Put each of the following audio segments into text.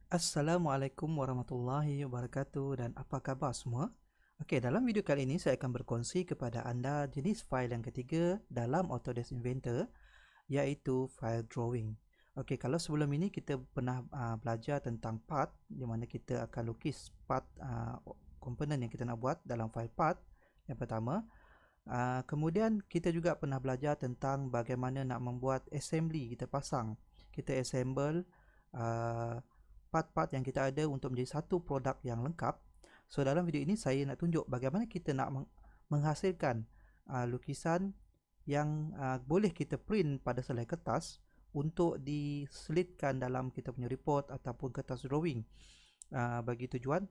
Assalamualaikum warahmatullahi wabarakatuh dan apa khabar semua? Okey, dalam video kali ini saya akan berkongsi kepada anda jenis fail yang ketiga dalam Autodesk Inventor, iaitu file drawing. Okey, kalau sebelum ini kita pernah belajar tentang part, di mana kita akan lukis part komponen yang kita nak buat dalam file part yang pertama. Kemudian kita juga pernah belajar tentang bagaimana nak membuat assembly, kita pasang, kita assemble part-part yang kita ada untuk menjadi satu produk yang lengkap. So dalam video ini saya nak tunjuk bagaimana kita nak menghasilkan lukisan yang boleh kita print pada selai kertas untuk diselitkan dalam kita punya report ataupun kertas drawing, bagi tujuan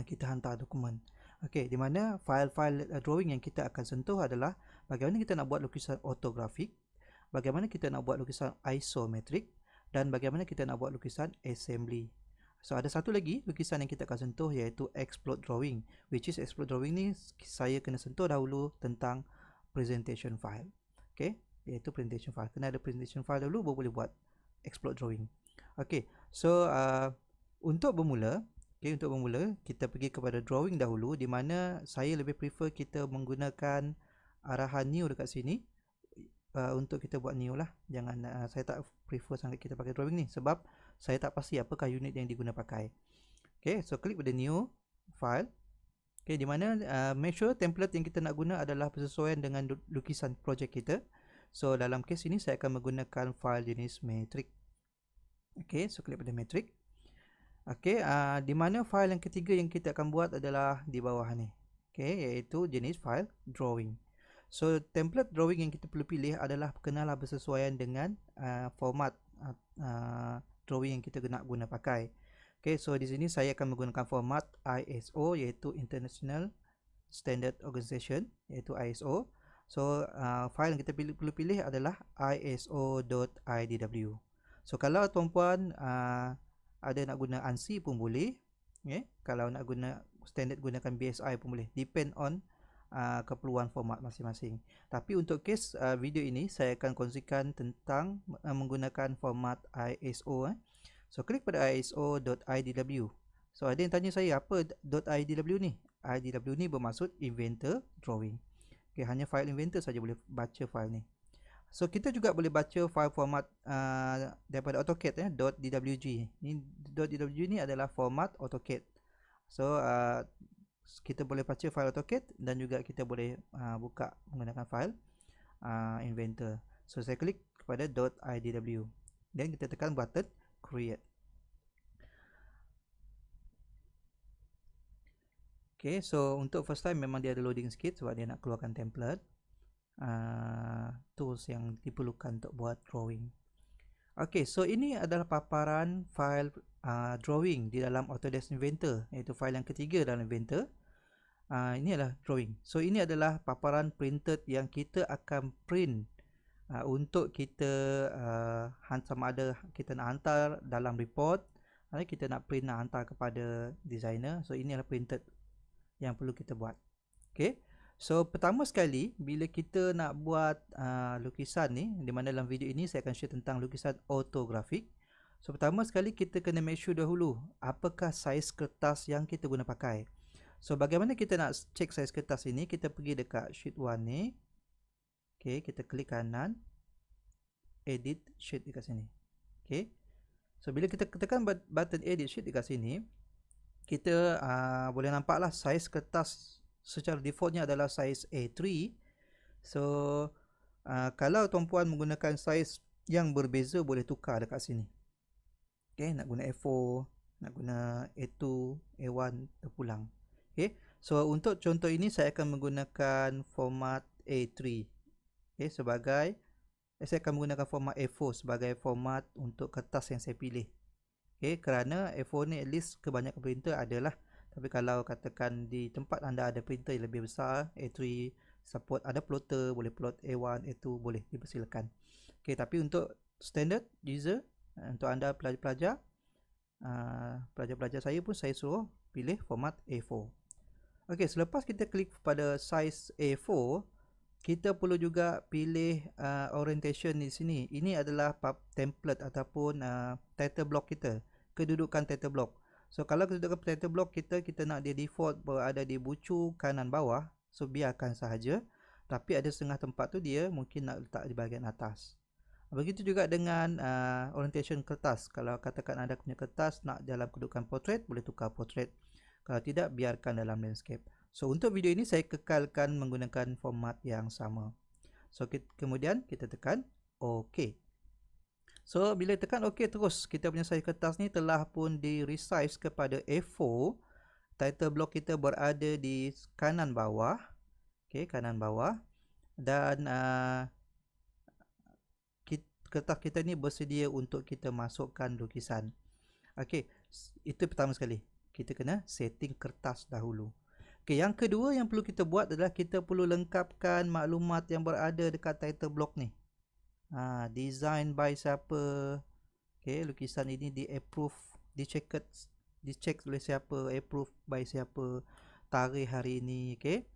kita hantar dokumen. Okey, di mana file-file drawing yang kita akan sentuh adalah bagaimana kita nak buat lukisan ortografik, bagaimana kita nak buat lukisan isometrik, dan bagaimana kita nak buat lukisan assembly. So ada satu lagi lukisan yang kita akan sentuh, iaitu explode drawing, which is explode drawing ni saya kena sentuh dahulu tentang presentation file. Okey, iaitu presentation file. Kena ada presentation file dulu baru boleh buat explode drawing. Okey, so untuk bermula, kita pergi kepada drawing dahulu, di mana saya lebih prefer kita menggunakan arahan new dekat sini. Untuk kita buat new lah. Jangan saya tak prefer sangat kita pakai drawing ni sebab saya tak pasti apakah unit yang diguna pakai. Okay, so klik pada new file. Okay, di mana make sure template yang kita nak guna adalah bersesuaian dengan lukisan projek kita. So dalam case ini saya akan menggunakan file jenis matrix. Okay, so klik pada matrix. Okey, di mana file yang ketiga yang kita akan buat adalah di bawah ni. Okey, iaitu jenis file drawing. So template drawing yang kita perlu pilih adalah kenalah bersesuaian dengan format drawing yang kita nak guna pakai. Okey, so di sini saya akan menggunakan format ISO, iaitu International Standard Organization, iaitu ISO. So file yang kita perlu pilih adalah iso.idw. So kalau tuan-puan ada nak guna ANSI pun boleh, okay? Kalau nak guna standard gunakan BSI pun boleh, depend on keperluan format masing-masing. Tapi untuk case video ini saya akan kongsikan tentang menggunakan format ISO. So klik pada iso.idw. So ada yang tanya saya apa .idw ni? IDW ni bermaksud Inventor Drawing. Okay, hanya file Inventor saja boleh baca file ni. So kita juga boleh baca file format daripada AutoCAD, .dwg. Ni .dwg ni adalah format AutoCAD. So kita boleh baca file AutoCAD dan juga kita boleh buka menggunakan file Inventor. So saya klik kepada .idw dan kita tekan button create. Okay, so untuk first time memang dia ada loading sikit sebab dia nak keluarkan template tools yang diperlukan untuk buat drawing. Ok, so ini adalah paparan file drawing di dalam Autodesk Inventor, iaitu file yang ketiga dalam Inventor. Ini adalah drawing. So ini adalah paparan printed yang kita akan print untuk kita sama ada kita nak hantar dalam report, kita nak print nak hantar kepada designer. So ini adalah printed yang perlu kita buat. Ok, so pertama sekali bila kita nak buat lukisan ni, di mana dalam video ini saya akan share tentang lukisan ortografik. So pertama sekali kita kena make sure dahulu apakah saiz kertas yang kita guna pakai. So bagaimana kita nak check saiz kertas ini? Kita pergi dekat sheet 1 ni. Okay, kita klik kanan, edit sheet dekat sini. Okay, so bila kita tekan button edit sheet dekat sini, kita boleh nampaklah saiz kertas secara defaultnya adalah saiz A3. So kalau tuan-puan menggunakan saiz yang berbeza boleh tukar dekat sini. Okay, nak guna A4, nak guna A2, A1 terpulang. Okay, so untuk contoh ini saya akan menggunakan format A3. Okay, saya akan menggunakan format A4 sebagai format untuk kertas yang saya pilih. Okay, kerana A4 ni at least kebanyakan printer adalah. Tapi kalau katakan di tempat anda ada printer yang lebih besar, A3 support ada plotter, boleh plot A1, A2 boleh dipersilakan. Okay, tapi untuk standard user, untuk anda pelajar-pelajar saya pun saya suruh pilih format A4. Okay, selepas kita klik pada size A4, kita perlu juga pilih orientation di sini. Ini adalah template ataupun title block kita. kedudukan title block. So kalau kedudukan title block kita nak dia default berada di bucu kanan bawah, so biarkan sahaja. Tapi ada setengah tempat tu dia mungkin nak letak di bahagian atas. Begitu juga dengan orientation kertas. Kalau katakan anda punya kertas nak dalam kedudukan portrait, boleh tukar portrait. Kalau tidak, biarkan dalam landscape. So untuk video ini saya kekalkan menggunakan format yang sama. So kemudian kita tekan OK. So bila tekan OK terus, kita punya saiz kertas ni telah pun di resize kepada A4. Title block kita berada di kanan bawah. Okay, kanan bawah. Dan kertas kita ni bersedia untuk kita masukkan lukisan. Okey, itu pertama sekali. Kita kena setting kertas dahulu. Okey, yang kedua yang perlu kita buat adalah kita perlu lengkapkan maklumat yang berada dekat title block ni. Design by siapa. Okey, lukisan ini di-approve, di-check oleh siapa, approve by siapa, tarikh hari ini, okey.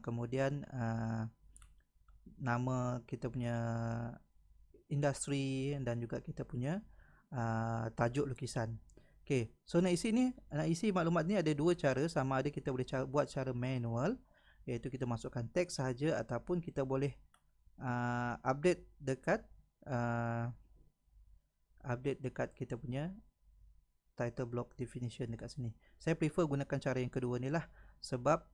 Kemudian nama kita punya industri dan juga kita punya tajuk lukisan. Okey, so nak isi maklumat ni ada dua cara, sama ada kita boleh buat cara manual, iaitu kita masukkan teks sahaja, ataupun kita boleh update dekat kita punya title block definition dekat sini. Saya prefer gunakan cara yang kedua ni lah, sebab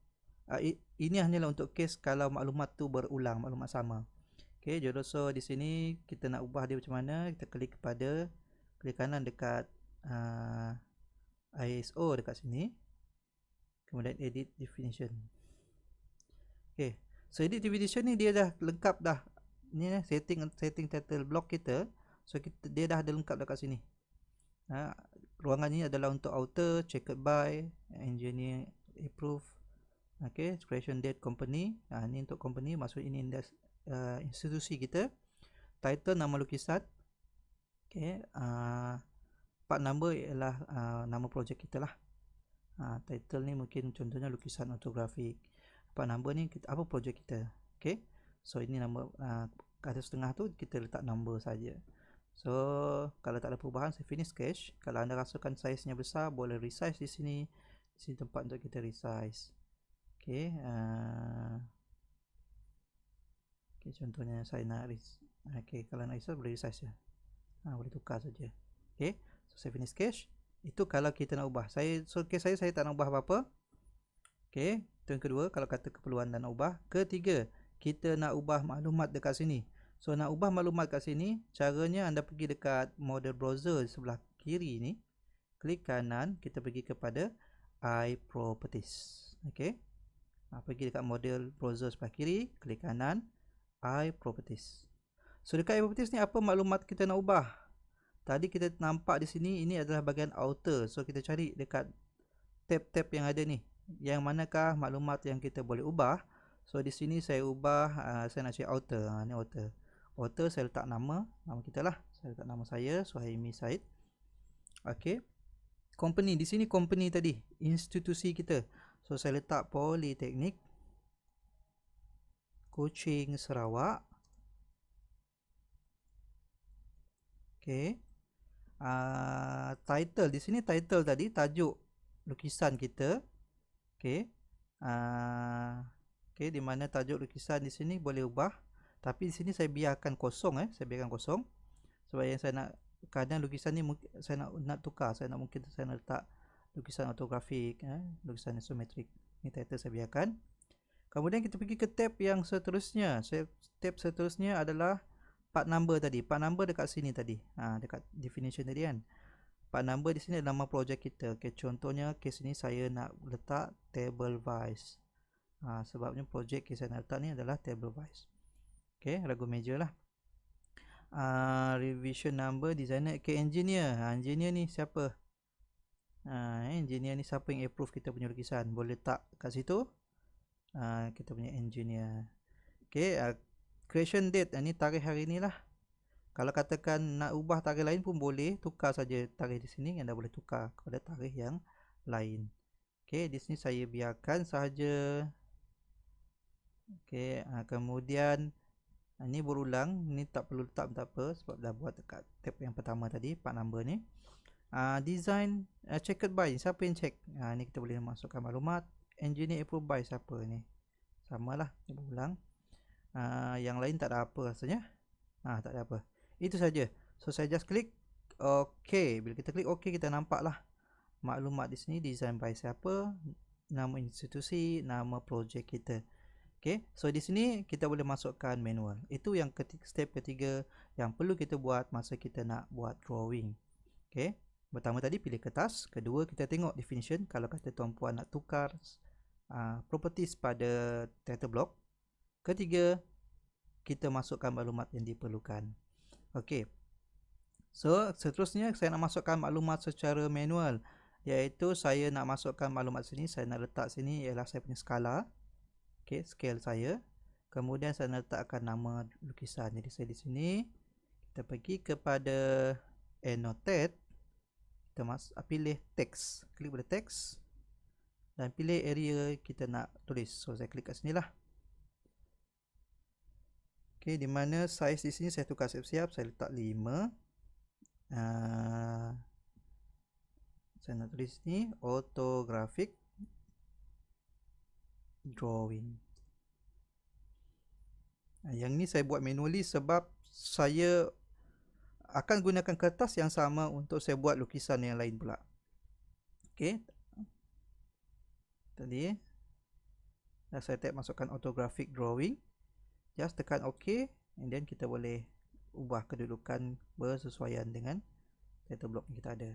ini hanyalah untuk case kalau maklumat tu berulang, maklumat sama. Okey, so di sini kita nak ubah dia macam mana? Kita klik kanan dekat ISO dekat sini. Kemudian edit definition. Okey, so edit definition ni dia dah lengkap dah. Ni setting title block kita. So dia dah ada lengkap dekat sini. Ruangan ni adalah untuk outer, checkered by, engineer approve. Okey, expiration date company. Ni untuk company, maksud ini institusi kita. Title nama lukisan. Okey, part number ialah nama projek kita lah. Title ni mungkin contohnya lukisan ortografik. Part number ni apa projek kita. Okey, so ini nama atas setengah tu kita letak number saja. So kalau tak ada perubahan, saya finish sketch. Kalau anda rasakan saiznya besar, boleh resize di sini. Di sini tempat untuk kita resize. Okey, contohnya saya nak kalau nak resize boleh resize je. Boleh tukar saja. Okey, so saya finish sketch. Itu kalau kita nak ubah. Saya tak nak ubah apa-apa. Okey, itu yang kedua, kalau kata keperluan dan nak ubah. Ketiga, kita nak ubah maklumat dekat sini. So nak ubah maklumat kat sini, caranya anda pergi dekat model browser sebelah kiri ni. Klik kanan, kita pergi kepada iProperties. Okey, pergi dekat model browser sebelah kiri, klik kanan, iProperties. So dekat iProperties ni apa maklumat kita nak ubah? Tadi kita nampak di sini, ini adalah bahagian outer. So kita cari dekat tab-tab yang ada ni, yang manakah maklumat yang kita boleh ubah. So di sini saya ubah, saya nak cari outer. Ni outer. Outer saya letak nama kita lah. Saya letak nama saya, Suhaimi Said. Okey. Company, di sini company tadi, institusi kita. So saya letak Politeknik Kuching Sarawak. Okey. Title, di sini title tadi, tajuk lukisan kita. Okey. Okey, di mana tajuk lukisan di sini boleh ubah. Tapi di sini saya biarkan kosong, saya biarkan kosong. Sebab yang saya nak, kadang lukisan ni saya nak tukar, saya nak letak lukisan ortografik, lukisan isometrik. Ini title saya biarkan. Kemudian kita pergi ke tab yang seterusnya. Tab seterusnya adalah part number tadi. Part number dekat sini tadi. Dekat definition tadi kan. Part number di sini adalah nama projek kita. Okay, contohnya case ini saya nak letak table vice. Sebabnya projek yang saya nak letak ni adalah table vice. Okay, ragu meja lah. Revision number, designer, engineer. Engineer ni siapa? Engineer ni siapa yang approve kita punya lukisan? Boleh letak kat situ. Kita punya engineer. Okay, creation date, ni tarikh hari ni lah. Kalau katakan nak ubah tarikh lain pun boleh, tukar saja tarikh di sini, anda boleh tukar kepada tarikh yang lain. Okay, di sini saya biarkan sahaja. Okay, kemudian ini berulang, ni tak perlu letak, tak apa, sebab dah buat dekat tab yang pertama tadi, part number ni. Design checked by, siapa yang check? Ni kita boleh masukkan maklumat. Engineer approved by, siapa ni? Samalah, kita ulang. Yang lain tak ada apa rasanya. Tak ada apa. Itu saja. So saya just klik OK. Bila kita klik OK, kita nampaklah maklumat di sini, design by siapa, nama institusi, nama projek kita. Okay, so di sini kita boleh masukkan manual. Itu yang step ketiga yang perlu kita buat masa kita nak buat drawing. Okay, pertama tadi pilih kertas. Kedua, kita tengok definition. Kalau kata tuan-puan nak tukar properties pada title block. Ketiga, kita masukkan maklumat yang diperlukan. Okay, so seterusnya saya nak masukkan maklumat secara manual, iaitu saya nak masukkan maklumat sini. Saya nak letak sini ialah saya punya skala. Okay, scale saya. Kemudian saya nak letakkan nama lukisan. Jadi saya di sini, kita pergi kepada annotate. Kita pilih text. Klik pada text. Dan pilih area kita nak tulis. So saya klik kat sini lah. Okay, di mana size di sini saya tukar siap-siap. Saya letak 5. Saya nak tulis ni orthographic drawing. Yang ni saya buat manually sebab saya akan gunakan kertas yang sama untuk saya buat lukisan yang lain pula. Okay, tadi saya tap masukkan orthographic drawing. Just tekan OK, and then kita boleh ubah kedudukan bersesuaian dengan title block yang kita ada.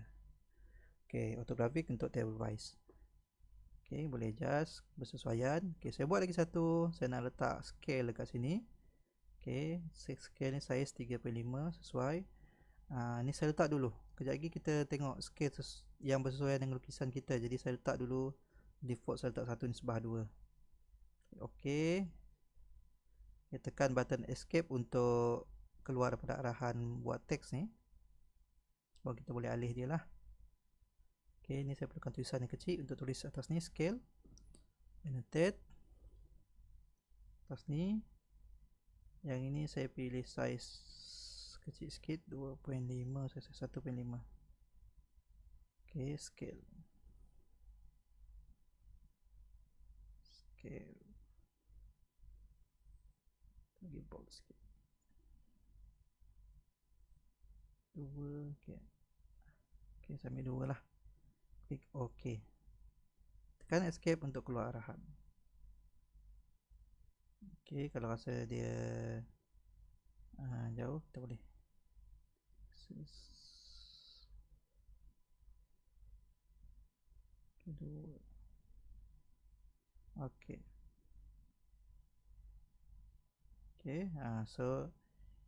Okay, orthographic untuk table wise. Okay, boleh just bersesuaian. Okay, saya buat lagi satu. Saya nak letak scale dekat sini. Okay, scale ni size 3.5 sesuai. Ni saya letak dulu. Kejap lagi kita tengok scale yang bersesuaian dengan lukisan kita. Jadi saya letak dulu default, saya letak 1:2. Okay. Kita tekan button escape untuk keluar daripada arahan buat teks ni. So kita boleh alih dia lah. Okay, ni saya perlukan tulisan yang kecil untuk tulis atas ni, scale, annotate. Atas ni, yang ini saya pilih size kecil sikit, 2.5, saya 1.5. Okay, scale. Lagi bold sikit. 2, okay. Okay, saya ambil 2 lah. Klik OK. Tekan escape untuk keluar arahan. Okay, kalau rasa dia jauh, kita boleh. Okay. Okay, so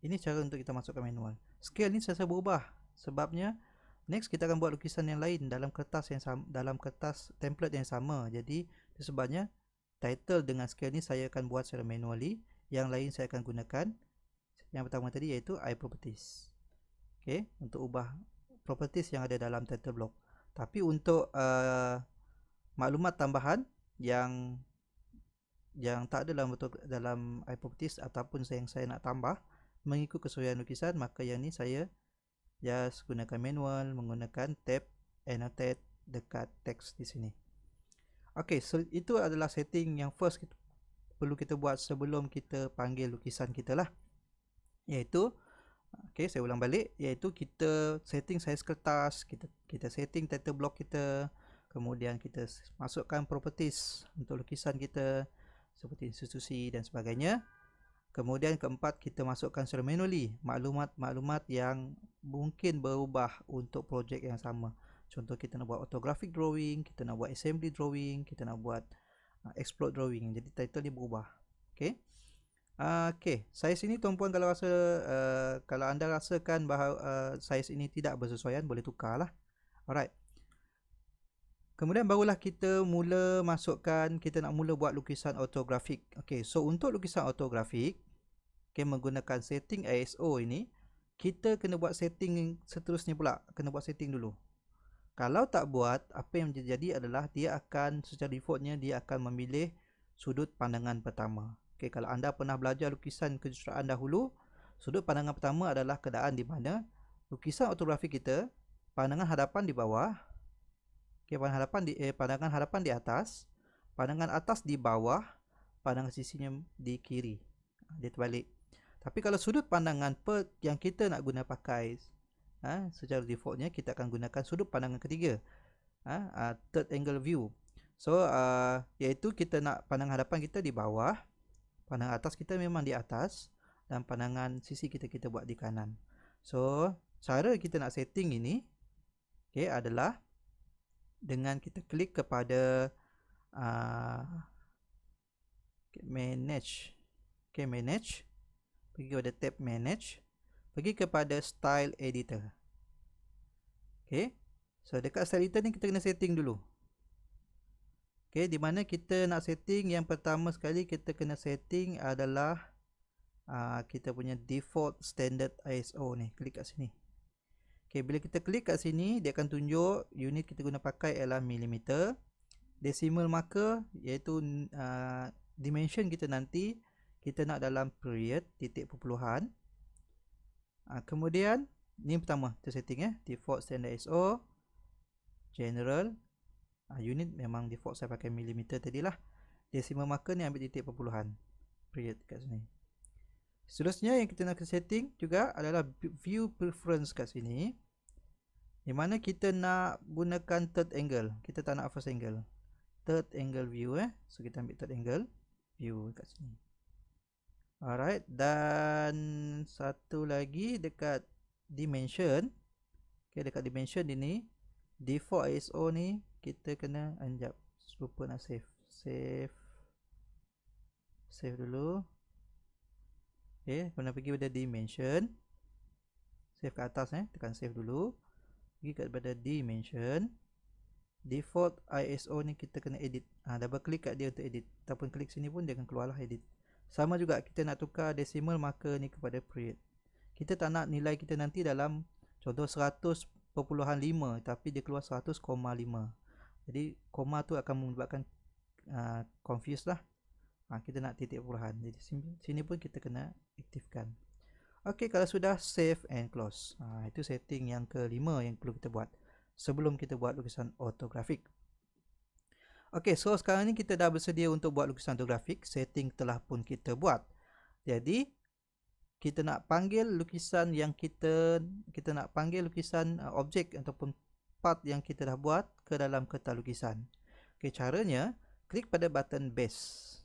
ini cara untuk kita masukkan manual. Scale ni saya berubah sebabnya next kita akan buat lukisan yang lain dalam kertas yang sama, dalam kertas template yang sama. Jadi sebabnya title dengan scale ni saya akan buat secara manually. Yang lain saya akan gunakan yang pertama tadi, iaitu I properties. Okay, untuk ubah properties yang ada dalam title block. Tapi untuk maklumat tambahan yang tak ada dalam I properties ataupun yang saya nak tambah mengikut kesesuaian lukisan, maka yang ni saya just gunakan manual menggunakan tab annotate dekat teks di sini. Okay, so itu adalah setting yang first perlu kita buat sebelum kita panggil lukisan kita lah, iaitu okay, saya ulang balik, iaitu kita setting size kertas, kita setting title block kita, kemudian kita masukkan properties untuk lukisan kita seperti institusi dan sebagainya. Kemudian keempat, kita masukkan secara manually maklumat-maklumat yang mungkin berubah untuk projek yang sama. Contoh, kita nak buat orthographic drawing, kita nak buat assembly drawing, kita nak buat explode drawing. Jadi title dia berubah. Okay. Okay, size ini tuan-puan kalau rasa kalau anda rasakan bahawa size ini tidak bersesuaian, boleh tukar lah. Alright. Kemudian barulah kita mula masukkan, kita nak mula buat lukisan orthographic. Okay, so untuk lukisan orthographic, okay, menggunakan setting ISO ini, kita kena buat setting seterusnya pula. Kena buat setting dulu. Kalau tak buat, apa yang terjadi adalah dia akan, secara defaultnya, dia akan memilih sudut pandangan pertama. Okay, kalau anda pernah belajar lukisan kejuruteraan dahulu, sudut pandangan pertama adalah keadaan di mana lukisan ortografi kita pandangan hadapan di bawah. Okey, pandangan hadapan di atas, pandangan atas di bawah, pandangan sisinya di kiri. Dia terbalik. Tapi kalau sudut pandangan yang kita nak guna pakai secara defaultnya kita akan gunakan sudut pandangan ketiga, third angle view. So iaitu kita nak pandangan hadapan kita di bawah, pandangan atas kita memang di atas, dan pandangan sisi kita buat di kanan. So cara kita nak setting ini adalah dengan kita klik kepada manage. Manage, pergi kepada tab manage, pergi kepada style editor. So dekat style editor ni kita kena setting dulu. Di mana kita nak setting, yang pertama sekali kita kena setting adalah kita punya default standard ISO ni. Klik kat sini. Bila kita klik kat sini, dia akan tunjuk unit kita guna pakai ialah milimeter. Decimal marker iaitu dimension kita nanti kita nak dalam period, titik perpuluhan. Kemudian ni pertama kita setting default standard ISO, general, unit memang default saya pakai milimeter tadilah. Decimal marker ni ambil titik perpuluhan, period kat sini. Seterusnya yang kita nak setting juga adalah view preference kat sini, di mana kita nak gunakan third angle, kita tak nak first angle. Third angle view so kita ambil third angle view kat sini. Alright, dan satu lagi dekat dimension. Dekat dimension ini default ISO ni kita kena anjap, lupa nak save dulu. Kena pergi pada dimension, save ke atas tekan save dulu, pergi kepada dimension. Default ISO ni kita kena edit, double klik kat dia untuk edit, ataupun klik sini pun dia akan keluarlah edit. Sama juga kita nak tukar decimal marker ni kepada period. Kita tak nak nilai kita nanti dalam contoh 100.5 tapi dia keluar 100,5. Jadi koma tu akan menyebabkan confuse lah. Kita nak titik perpuluhan. Jadi sini pun kita kena aktifkan. Okey, kalau sudah save and close. Itu setting yang kelima yang perlu kita buat sebelum kita buat lukisan ortografik. Okey, so sekarang ni kita dah bersedia untuk buat lukisan ortografik. Setting telah pun kita buat. Jadi kita nak panggil lukisan yang kita nak panggil lukisan objek ataupun part yang kita dah buat ke dalam kertas lukisan. Okey, caranya klik pada button base.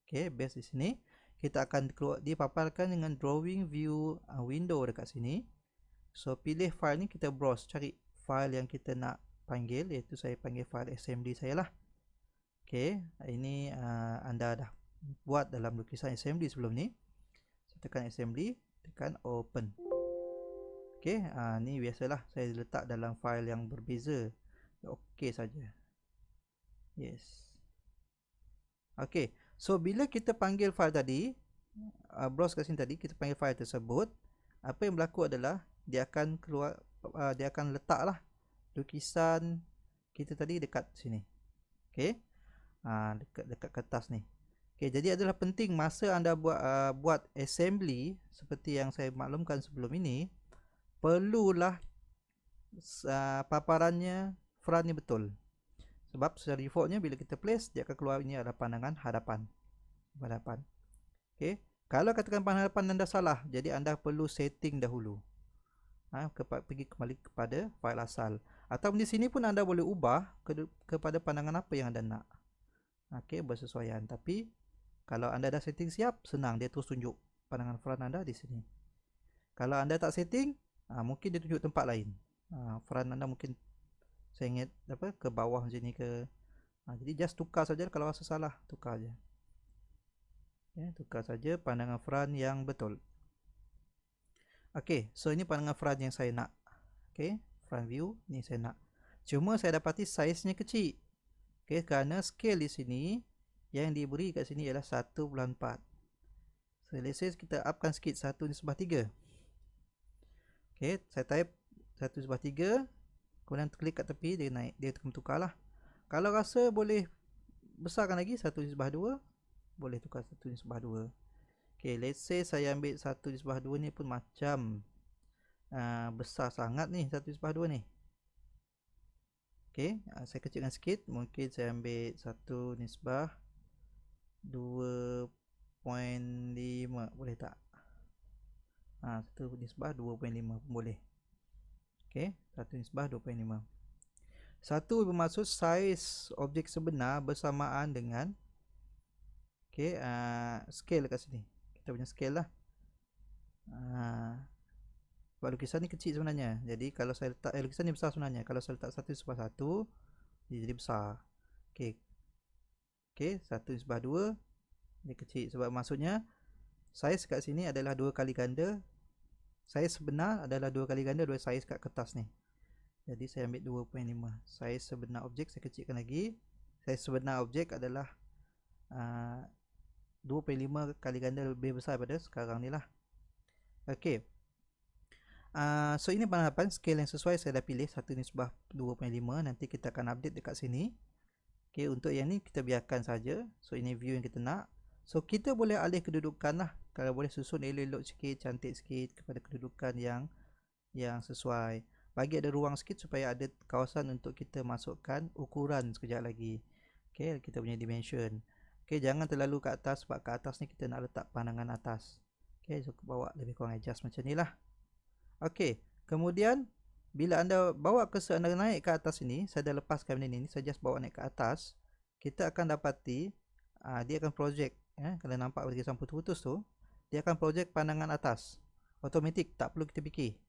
Okey, base di sini. Kita akan keluar, dipaparkan dengan drawing view window dekat sini. So pilih file ni, kita browse, cari file yang kita nak panggil, iaitu saya panggil file assembly saya lah. Okey, ini anda dah buat dalam lukisan assembly sebelum ni. Saya tekan assembly, tekan open. Okey, ni biasalah saya letak dalam file yang berbeza. Okey saja. Yes. Okey, so bila kita panggil file tadi, browse kat sini tadi, kita panggil file tersebut, apa yang berlaku adalah dia akan keluar, dia akan letaklah lukisan kita tadi dekat sini. Okey. Dekat kertas ni. Okey, jadi adalah penting masa anda buat assembly seperti yang saya maklumkan sebelum ini, perlulah paparannya front ni betul. Sebab secara defaultnya bila kita place, dia akan keluar ini adalah pandangan hadapan. Okey, kalau katakan pandangan hadapan anda salah, jadi anda perlu setting dahulu. Pergi kembali kepada file asal. Atau di sini pun anda boleh ubah kepada pandangan apa yang anda nak. Okey, bersesuaian. Tapi kalau anda dah setting siap, senang, dia terus tunjuk pandangan front anda di sini. Kalau anda tak setting, mungkin dia tunjuk tempat lain. Front anda mungkin saya ingat ke bawah macam ni ke. Jadi just tukar saja, kalau rasa salah tukar aja. Tukar saja pandangan front yang betul. Okey, so ini pandangan front yang saya nak. Okey, front view ni saya nak. Cuma saya dapati saiznya kecil. Okey, kerana scale di sini yang diberi kat sini ialah 1/4. So let's say kita upkan sikit 1/3. Okey, saya type 1/3, kemudian klik kat tepi, dia naik, dia akan tukarlah. Kalau rasa boleh besarkan lagi 1/2, boleh tukar 1/2. Okey, let's say saya ambil 1/2 ni pun macam besar sangat ni 1/2 ni. Okey, saya kecilkan sikit, mungkin saya ambil 1 nisbah 2.5, boleh tak? 1 nisbah 2.5 pun boleh. Okey, 1 nisbah 2.5. 1 bermaksud saiz objek sebenar bersamaan dengan scale kat sini. Kita punya scale lah. Sebab lukisan ni kecil sebenarnya. Jadi kalau saya letak lukisan ni besar sebenarnya. Kalau saya letak 1/1, dia jadi besar. Okey. 1/2 dia kecil sebab maksudnya saiz kat sini adalah 2 kali ganda. Saiz sebenar adalah 2 kali ganda dua saiz kat kertas ni. Jadi saya ambil 2.5. Saiz sebenar objek saya kecilkan lagi. Saiz sebenar objek adalah 2.5 kali ganda lebih besar daripada sekarang ni lah. Okey. So ini penerapan scale yang sesuai. Saya dah pilih 1/2.5. Nanti kita akan update dekat sini. Okey, untuk yang ni kita biarkan saja. So ini view yang kita nak. So kita boleh alih kedudukan lah. Kalau boleh susun elok-elok sikit, cantik sikit kepada kedudukan yang sesuai. Bagi ada ruang sikit supaya ada kawasan untuk kita masukkan ukuran sekejap lagi. Okey, kita punya dimension. Okey, jangan terlalu ke atas sebab ke atas ni kita nak letak pandangan atas. Okey, so bawa lebih kurang adjust macam ni lah. Okey, kemudian bila anda bawa cursor anda naik ke atas ini, saya dah lepaskan benda ni, saya just bawa naik ke atas, kita akan dapati dia akan project, kalau nampak lukisan putus-putus tu, dia akan project pandangan atas. Automatik, tak perlu kita fikir.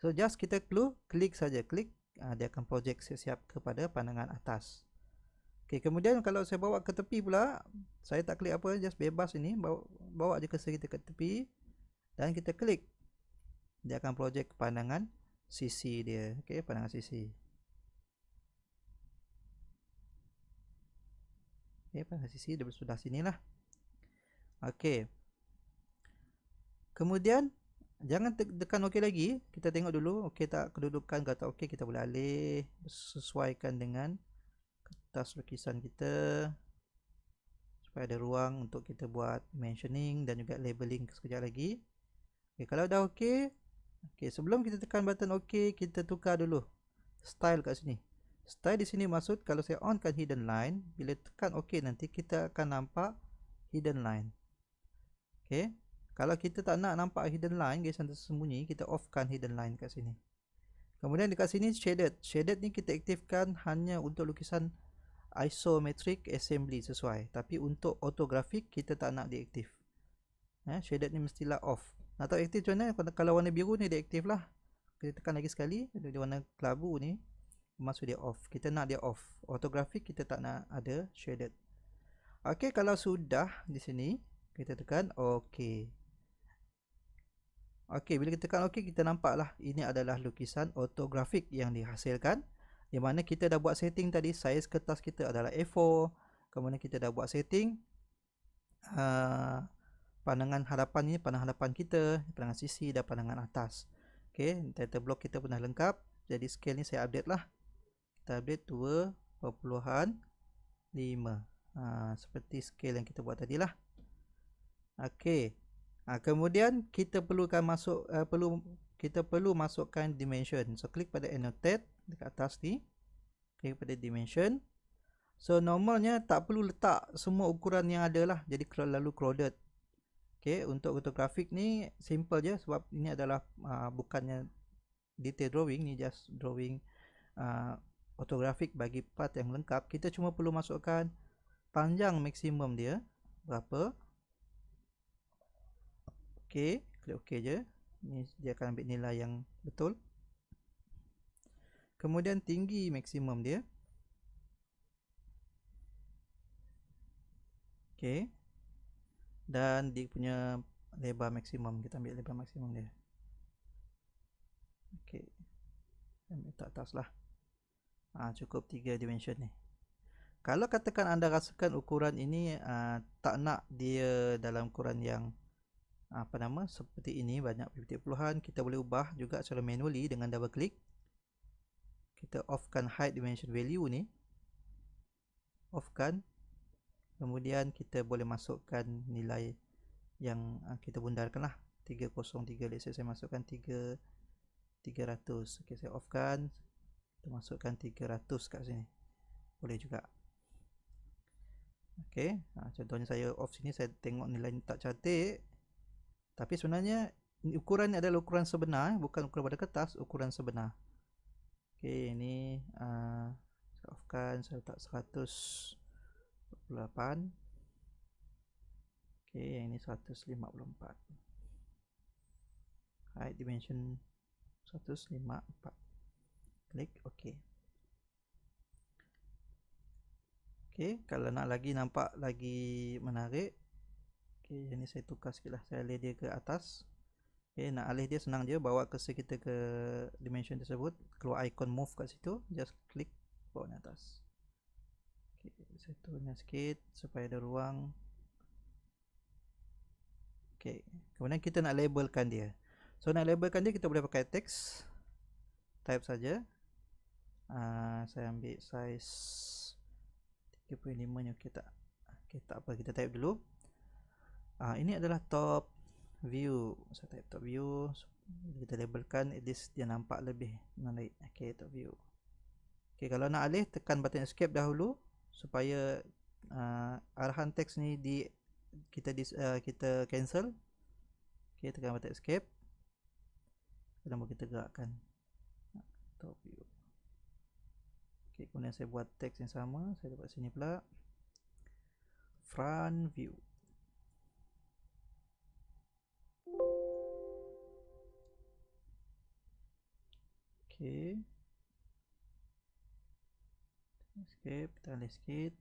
So just kita perlu klik saja, klik, dia akan project siap-siap kepada pandangan atas. Okey, kemudian kalau saya bawa ke tepi pula, saya tak klik apa, just bebas ini, bawa je cursor kita ke tepi dan kita klik. Dia akan project pandangan sisi dia. Okey, pandangan sisi. Okey, pandangan sisi dia sudah sinilah. Okey. Kemudian jangan tekan OK lagi. Kita tengok dulu okey tak kedudukan, kata okey, kita boleh alih sesuaikan dengan kertas lukisan kita supaya ada ruang untuk kita buat mentioning dan juga labeling sekejap lagi. Okey, kalau dah okey, sebelum kita tekan button OK, kita tukar dulu style kat sini. Style di sini maksud kalau saya onkan hidden line, bila tekan OK nanti kita akan nampak hidden line. Okey. Kalau kita tak nak nampak hidden line, garisan tersembunyi, kita offkan hidden line kat sini. Kemudian dekat sini shaded. Shaded ni kita aktifkan hanya untuk lukisan isometric assembly sesuai. Tapi untuk orthographic kita tak nak diaktif. Shaded ni mestilah off. Nak tahu aktif macam mana? Kalau warna biru ni dia aktif lah. Kita tekan lagi sekali, dia warna kelabu ni maksud dia off. Kita nak dia off. Orthographic kita tak nak ada shaded. Okey, kalau sudah di sini kita tekan OK. Okey, bila kita tekan OK, kita nampaklah ini adalah lukisan orthographic yang dihasilkan. Di mana kita dah buat setting tadi, saiz kertas kita adalah A4. Kemudian kita dah buat setting pandangan hadapan ni, pandangan hadapan kita, pandangan sisi dan pandangan atas. Okey, title block kita pun dah lengkap. Jadi scale ni saya update lah. Kita update 2.5. Seperti scale yang kita buat tadi lah. Okey. Kemudian kita perlukan kita perlu masukkan dimension. So klik pada annotate dekat atas ni. Klik pada dimension. So normalnya tak perlu letak semua ukuran yang ada lah. Jadi terlalu crowded. Okey, untuk orthographic ni simple je sebab ini adalah bukannya detail drawing, ni just drawing orthographic bagi part yang lengkap. Kita cuma perlu masukkan panjang maksimum dia berapa. Okey, klik OK je. Ni dia akan ambil nilai yang betul. Kemudian tinggi maksimum dia. Okey. Dan dia punya lebar maksimum, kita ambil lebar maksimum dia. Okey. Ambil tak atas lah. Cukup 3 dimension ni. Kalau katakan anda rasakan ukuran ini tak nak dia dalam ukuran yang seperti ini, banyak titik-puluhan, kita boleh ubah juga secara manually dengan double click. Kita offkan hide dimension value ni, offkan. Kemudian kita boleh masukkan nilai yang kita bundarkan lah, 303. Let's say saya masukkan 300. Okey, saya offkan. kita masukkan 300 kat sini, boleh juga. Okey, contohnya saya off sini, saya tengok nilai ni tak cantik, tapi sebenarnya ukuran ni adalah ukuran sebenar, bukan ukuran pada kertas, ukuran sebenar. Okey, ini saya offkan, saya letak 128. Okey, yang ini 154. Height dimension 154. Klik OK. Okey, kalau nak lagi nampak lagi menarik, okey, ini saya tukar sikit lah, saya alih dia ke atas. Okey, nak alih dia senang je, bawa cursor kita ke dimension tersebut, keluar icon move kat situ, just klik bawa ni atas. Okey, saya turunkan sikit supaya ada ruang. Okey, kemudian kita nak labelkan dia. So nak labelkan dia, kita boleh pakai teks, type saja. Saya ambil size 35 ni, okey tak? Okey, tak apa, kita type dulu. Ini adalah top view. Saya type top view. Kita labelkan, at least dia nampak lebih menarik. Okey, top view. Okey, kalau nak alih, tekan button escape dahulu supaya arahan teks ni kita cancel. Okey, tekan button escape. Kemudian kita gerakkan top view. Okey, kemudian saya buat teks yang sama, saya buat sini pula, front view. Okey, escape, kita alih sikit.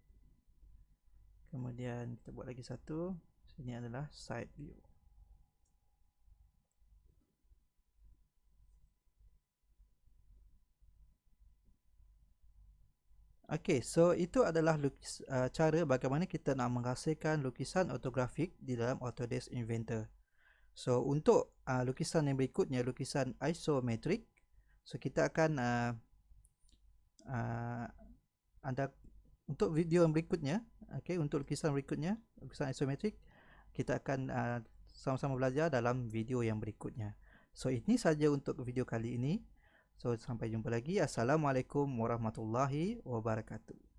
Kemudian kita buat lagi satu, sini adalah side view. Okey, so itu adalah cara bagaimana kita nak menghasilkan lukisan ortografik di dalam Autodesk Inventor. So untuk lukisan yang berikutnya, lukisan isometrik, so kita akan untuk video yang berikutnya, okey, untuk lukisan berikutnya, lukisan isometrik, kita akan sama-sama belajar dalam video yang berikutnya. So ini saja untuk video kali ini. So sampai jumpa lagi. Assalamualaikum warahmatullahi wabarakatuh.